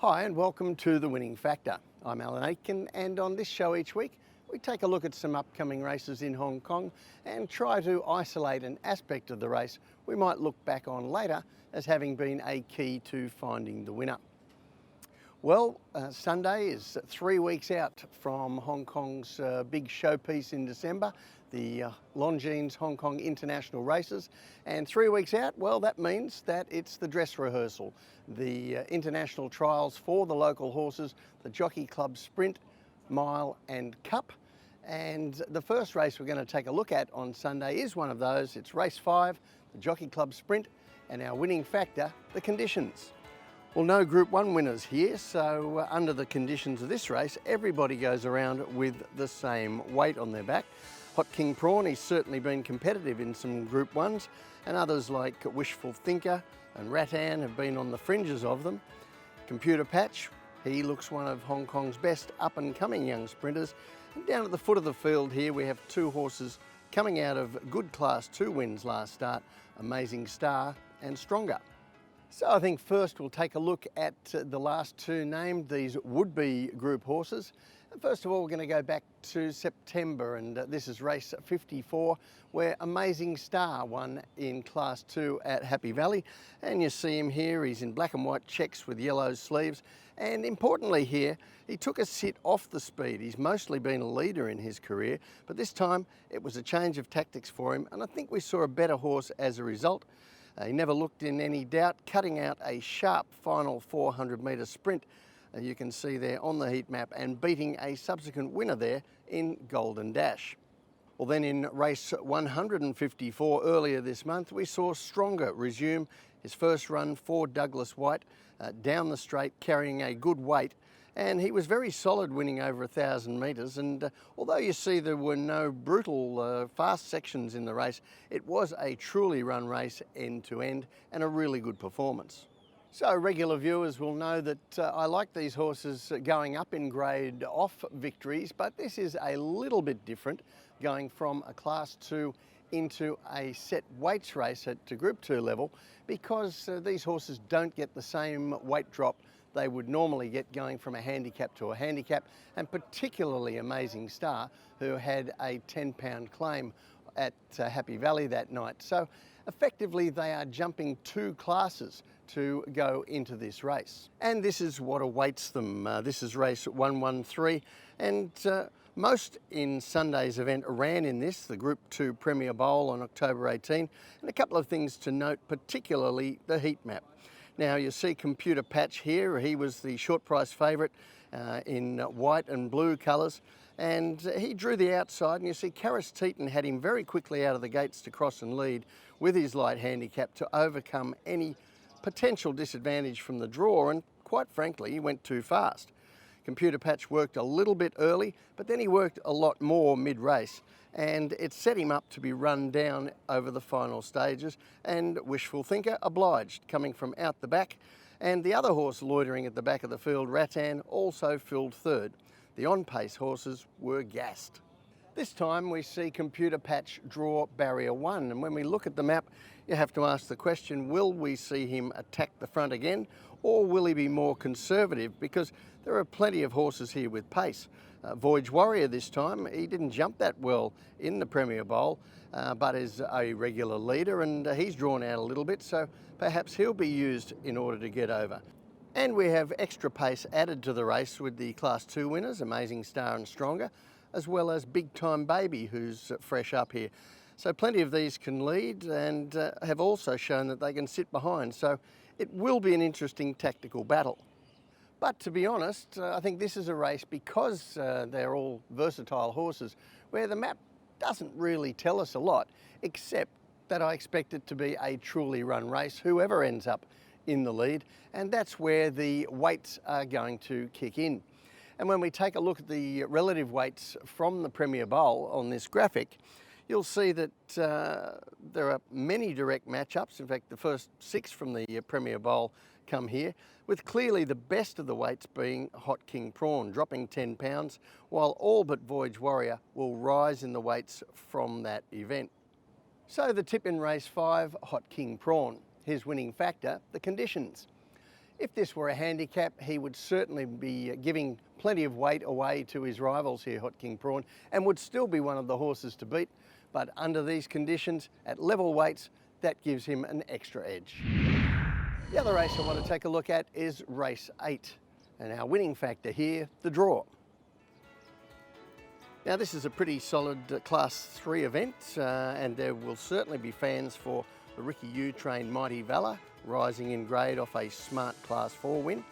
Hi and welcome to The Winning Factor. I'm Alan Aitken, and on this show each week we take a look at some upcoming races in Hong Kong and try to isolate an aspect of the race we might look back on later as having been a key to finding the winner. Well, Sunday is 3 weeks out from Hong Kong's big showpiece in December, the Longines Hong Kong International Races. And 3 weeks out, well, that means that it's the dress rehearsal, the international trials for the local horses, the Jockey Club Sprint, Mile and Cup. And the first race we're going to take a look at on Sunday is one of those. It's race 5, the Jockey Club Sprint, and our winning factor, the conditions. Well, no Group 1 winners here, so under the conditions of this race, everybody goes around with the same weight on their back. Hot King Prawn, he's certainly been competitive in some Group 1s, and others like Wishful Thinker and Rattan have been on the fringes of them. Computer Patch, he looks one of Hong Kong's best up-and-coming young sprinters. And down at the foot of the field here, we have two horses coming out of good Class 2 wins last start, Amazing Star and Stronger. So I think first we'll take a look at the last two named, these would-be group horses. And first of all, we're going to go back to September, and this is race 54, where Amazing Star won in Class 2 at Happy Valley. And you see him here, he's in black and white checks with yellow sleeves. And importantly here, he took a sit off the speed. He's mostly been a leader in his career, but this time it was a change of tactics for him, and I think we saw a better horse as a result. He never looked in any doubt, cutting out a sharp final 400-metre sprint, you can see there on the heat map, and beating a subsequent winner there in Golden Dash. Well, then in race 154 earlier this month, we saw Stronger resume his first run for Douglas White down the straight, carrying a good weight. And he was very solid, winning over 1,000 metres. And although you see there were no brutal fast sections in the race, it was a truly run race end to end and a really good performance. So regular viewers will know that I like these horses going up in grade off victories, but this is a little bit different, going from a Class 2 into a set weights race at Group 2 level, because these horses don't get the same weight drop they would normally get going from a handicap to a handicap, and particularly Amazing Star, who had a 10-pound claim at Happy Valley that night. So effectively they are jumping 2 classes to go into this race. And this is what awaits them. This is race 113, and most in Sunday's event ran in this, the Group 2 Premier Bowl on October 18, and a couple of things to note, particularly the heat map. Now you see Computer Patch here, he was the short price favourite in white and blue colours, and he drew the outside, and you see Karis Teton had him very quickly out of the gates to cross and lead with his light handicap to overcome any potential disadvantage from the draw, and quite frankly he went too fast. Computer Patch worked a little bit early, but then he worked a lot more mid-race, and it set him up to be run down over the final stages, and Wishful Thinker obliged, coming from out the back, and the other horse loitering at the back of the field, Rattan, also filled third. The on-pace horses were gassed. This time we see Computer Patch draw barrier 1, and when we look at the map, you have to ask the question, will we see him attack the front again, or will he be more conservative? Because there are plenty of horses here with pace. Voyage Warrior this time, he didn't jump that well in the Premier Bowl, but is a regular leader, and he's drawn out a little bit, so perhaps he'll be used in order to get over. And we have extra pace added to the race with the Class 2 winners, Amazing Star and Stronger, as well as Big Time Baby, who's fresh up here. So plenty of these can lead, and have also shown that they can sit behind, so it will be an interesting tactical battle. But to be honest, I think this is a race, because they're all versatile horses, where the map doesn't really tell us a lot, except that I expect it to be a truly run race, whoever ends up in the lead, and that's where the weights are going to kick in. And when we take a look at the relative weights from the Premier Bowl on this graphic, you'll see that there are many direct matchups. In fact, the first 6 from the Premier Bowl come here, with clearly the best of the weights being Hot King Prawn, dropping 10 pounds, while all but Voyage Warrior will rise in the weights from that event. So the tip in race 5, Hot King Prawn. His winning factor, the conditions. If this were a handicap, he would certainly be giving plenty of weight away to his rivals here, Hot King Prawn, and would still be one of the horses to beat. But under these conditions, at level weights, that gives him an extra edge. The other race I want to take a look at is race 8. And our winning factor here, the draw. Now this is a pretty solid Class 3 event, and there will certainly be fans for the Ricky Yu trained Mighty Valor, rising in grade off a smart Class 4 win.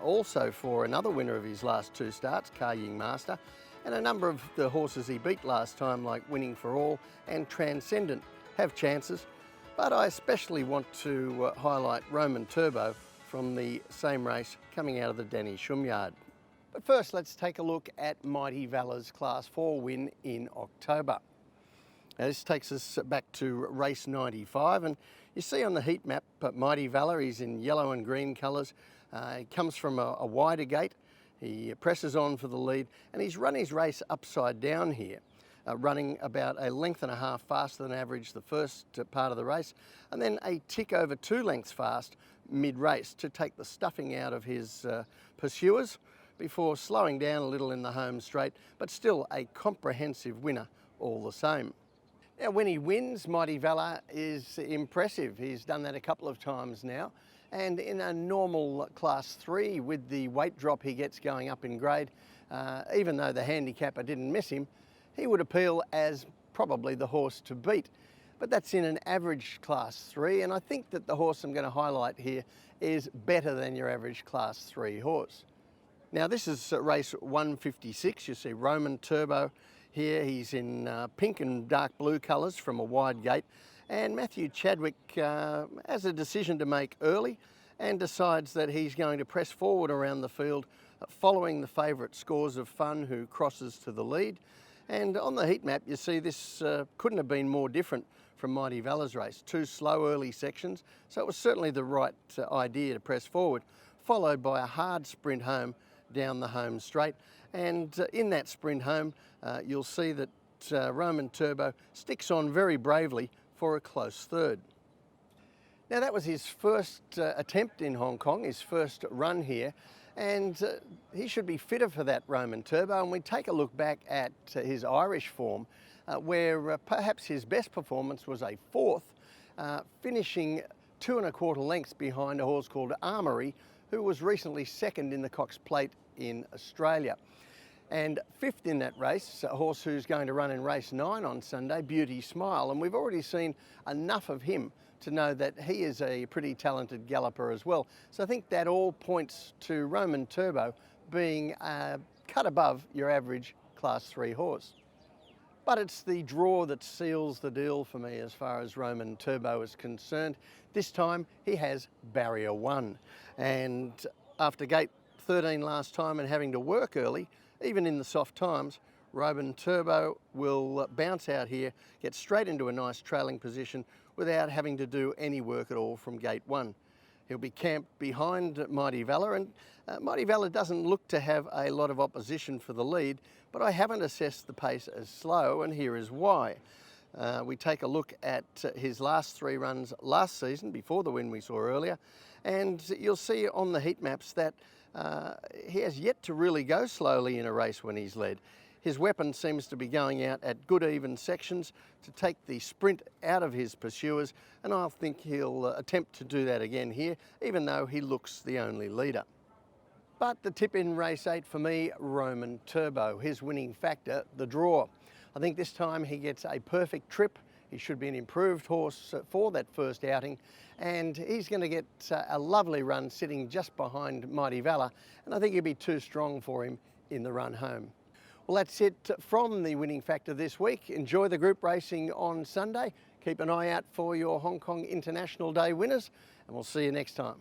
Also for another winner of his last 2 starts, Ka Ying Master, and a number of the horses he beat last time, like Winning for All and Transcendent, have chances. But I especially want to highlight Roman Turbo from the same race coming out of the Danny Shum yard. But first, let's take a look at Mighty Valor's Class 4 win in October. Now, this takes us back to race 95, and you see on the heat map, Mighty Valor is in yellow and green colours. He comes from a wider gate, he presses on for the lead, and he's run his race upside down here. Running about a length and a half faster than average the first part of the race, and then a tick over 2 lengths fast mid-race to take the stuffing out of his pursuers before slowing down a little in the home straight, but still a comprehensive winner all the same. Now when he wins, Mighty Valor is impressive. He's done that a couple of times now, and in a normal Class 3 with the weight drop he gets going up in grade, even though the handicapper didn't miss him, he would appeal as probably the horse to beat. But that's in an average Class 3, and I think that the horse I'm going to highlight here is better than your average Class 3 horse. Now this is race 156. You see Roman Turbo here. He's in pink and dark blue colours from a wide gate, and Matthew Chadwick has a decision to make early and decides that he's going to press forward around the field, following the favourite Scores of Fun, who crosses to the lead. And on the heat map, you see this couldn't have been more different from Mighty Valor's race. 2 slow early sections, so it was certainly the right idea to press forward, followed by a hard sprint home down the home straight. And in that sprint home, you'll see that Roman Turbo sticks on very bravely for a close third. Now that was his first attempt in Hong Kong, his first run here, and he should be fitter for that, Roman Turbo. And we take a look back at his Irish form, where perhaps his best performance was a 4th, finishing 2 1/4 lengths behind a horse called Armory, who was recently 2nd in the Cox Plate in Australia. And 5th in that race, a horse who's going to run in race 9 on Sunday, Beauty Smile. And we've already seen enough of him to know that he is a pretty talented galloper as well. So I think that all points to Roman Turbo being cut above your average Class 3 horse. But it's the draw that seals the deal for me as far as Roman Turbo is concerned. This time he has barrier 1. And after gate 13 last time and having to work early, even in the soft times, Roman Turbo will bounce out here, get straight into a nice trailing position without having to do any work at all from gate 1. He'll be camped behind Mighty Valor, and Mighty Valor doesn't look to have a lot of opposition for the lead, but I haven't assessed the pace as slow, and here is why. We take a look at his last 3 runs last season, before the win we saw earlier, and you'll see on the heat maps that he has yet to really go slowly in a race when he's led. His weapon seems to be going out at good even sections to take the sprint out of his pursuers, and I think he'll attempt to do that again here, even though he looks the only leader. But the tip in race 8 for me, Roman Turbo. His winning factor, the draw. I think this time he gets a perfect trip. He should be an improved horse for that first outing, and he's going to get a lovely run sitting just behind Mighty Valor, and I think he'll be too strong for him in the run home. Well, that's it from the winning factor this week. Enjoy the group racing on Sunday. Keep an eye out for your Hong Kong International Day winners, and we'll see you next time.